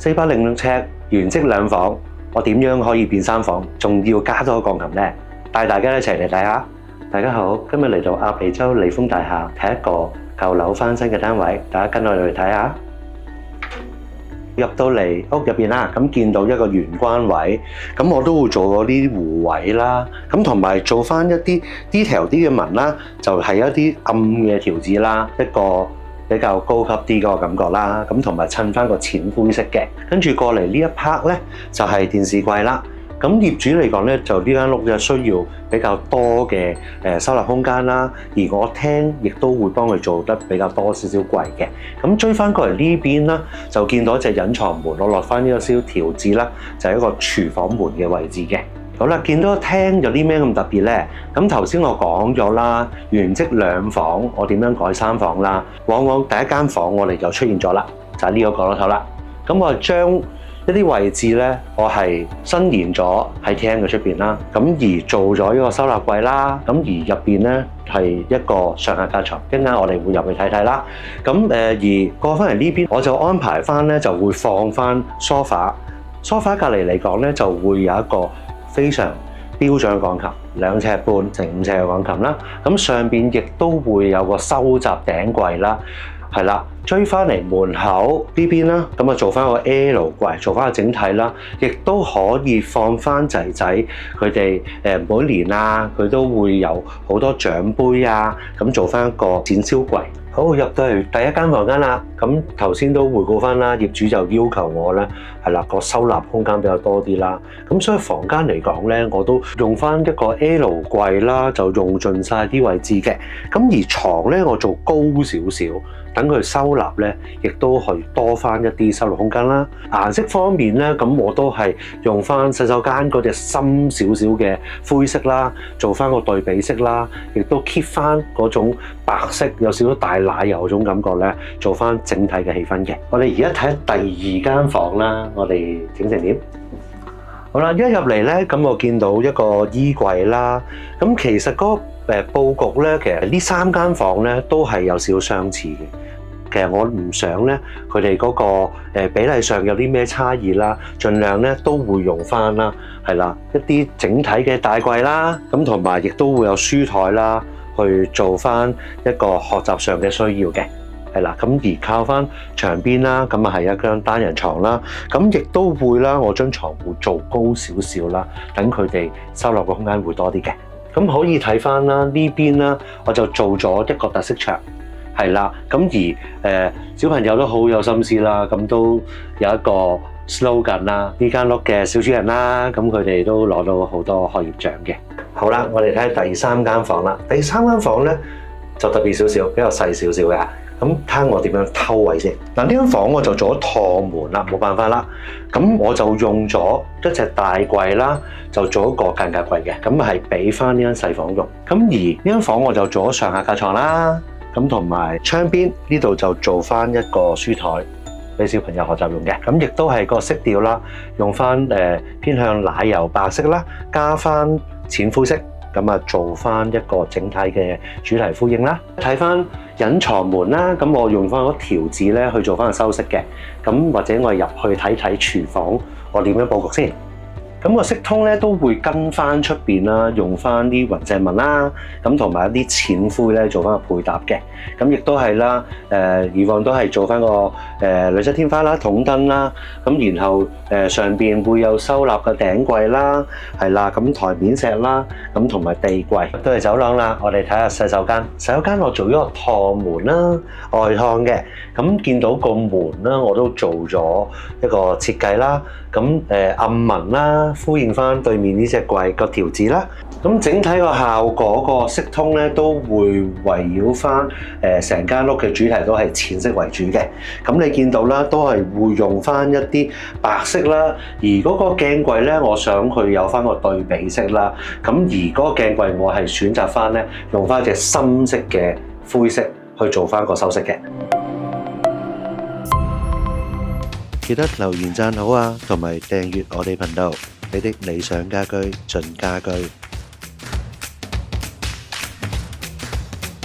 406尺原積2房，我點樣可以變3房，仲要加多個鋼琴呢？帶大家一齊嚟睇下。大家好，今日嚟到鴨脷洲利豐大廈睇一個舊樓翻新嘅單位，大家跟我哋去睇下。入到嚟屋入邊啦，咁見到一個玄關位，咁我都會做嗰啲護位啦，咁同埋做翻一啲 detail 啲嘅紋啦，就係一啲暗嘅條子啦，一個比較高級啲嗰個感覺啦，咁同埋襯翻個淺灰色嘅。跟住過嚟呢一 part 咧，就係電視櫃啦。咁業主嚟講咧，就呢間屋就需要比較多嘅收納空間啦，而我廳亦都會幫佢做得比較多少少櫃嘅。咁追翻過嚟呢邊啦，就見到一隻隱藏門，我落翻呢個少少條子啦，就係一個廚房門嘅位置嘅。好啦，見到個廳有啲咩咁特別咧？咁頭先我講咗啦，原積2房，我點樣改3房啦？往往第一間房我哋就出現咗啦，就係呢個角落頭啦。咁我將一啲位置咧，我係伸延咗喺廳嘅出邊啦，咁而做咗一個收納櫃啦，咁而入邊咧係一個上下架床，一陣間我哋會入去睇睇啦。咁而過翻嚟呢邊，我就安排翻咧就會放翻梳化，梳化隔離嚟講咧就會有一個非常標準嘅鋼琴，2.5尺乘5尺嘅鋼琴啦。咁上邊亦都會有個收集頂櫃啦。係啦，追翻嚟門口呢邊啦，咁啊做翻個 L 櫃，做翻個整體啦，亦都可以放翻仔仔佢哋每年啊，佢都會有好多獎杯啊，咁做翻一個展銷櫃。好，入到嚟第一間房間啦，咁頭先都回顧翻啦，業主就要求我咧係啦個收納空間比較多啲啦，咁所以房間嚟講咧，我都用翻一個 L 櫃啦，就用盡晒啲位置嘅，咁而床咧我做高少少。等佢收納咧，亦都去多翻一啲收納空間啦。顏色方面咧，咁我都係用翻洗手間嗰隻深少少嘅灰色啦，做翻個對比色啦，亦都 keep 翻嗰種白色有少少大奶油嗰種感覺咧，做翻整體嘅氣氛嘅。我哋而家睇第2間房啦，我哋整成點？好啦，一入嚟咧，咁我見到一個衣櫃啦，咁其實嗰佈局咧，其實呢3間房咧都係有少少相似嘅。其實我唔想咧，佢哋嗰個比例上有啲咩差異啦，盡量咧都會用翻啦，係啦，一啲整體嘅大櫃啦，咁同埋亦都會有書台啦，去做翻一個學習上嘅需要嘅，係啦，咁而靠翻牆邊啦，咁啊係一張單人床啦，咁亦都會啦，我將床會做高少少啦，等佢哋收納嘅空間會多啲嘅。咁可以睇翻啦，呢邊啦，我就做咗一個特色牆，係啦。咁而小朋友都好有心思啦，咁都有一個 slogan 啦，呢間屋嘅小主人啦，咁佢哋都攞到好多學業獎嘅。好啦，我哋睇第3間房啦。第3間房咧就特別少少，比較細少少嘅。咁睇下我點樣偷位先。嗱，呢間房我就做咗趟門啦，冇辦法啦。咁我就用咗一隻大櫃啦，就做一個間隔櫃嘅。咁係俾翻呢間細房用。咁而呢間房我就做咗上下架床啦。咁同埋窗邊呢度就做翻一個書台俾小朋友學習用嘅。咁亦都係個色調啦，用翻偏向奶油白色啦，加翻淺灰色。咁啊，做翻一個整體嘅主題呼應啦。睇翻隱藏門啦，咁我用翻嗰條子咧去做翻個修飾嘅。咁或者我入去睇睇廚房，我點樣佈局先？咁個色通咧都會跟翻出邊啦，用翻啲雲石紋啦，咁同埋一啲淺灰咧做翻個配搭嘅。咁亦都係啦，以往都係做翻個鋁質天花啦、筒燈啦，咁然後上邊會有收納嘅頂櫃啦，係啦，咁台面石啦，咁同埋地櫃都係走廊啦。我哋睇下洗手間，洗手間我做咗個趟門啦，外趟嘅，咁見到個門啦，我都做咗一個設計啦，咁暗紋啦。呼應翻對面呢隻櫃個條子啦，咁整體個效果個色通咧都會圍繞翻成間屋嘅主題都係淺色為主嘅。咁你見到啦，都係會用翻一啲白色啦，而嗰個鏡櫃咧，我想佢有翻個對比色啦。咁而嗰個鏡櫃我係選擇翻咧用翻隻深色嘅灰色去做翻個修飾嘅。記得留言讚好啊，同埋訂閱我哋頻道。你的理想家居盡家居。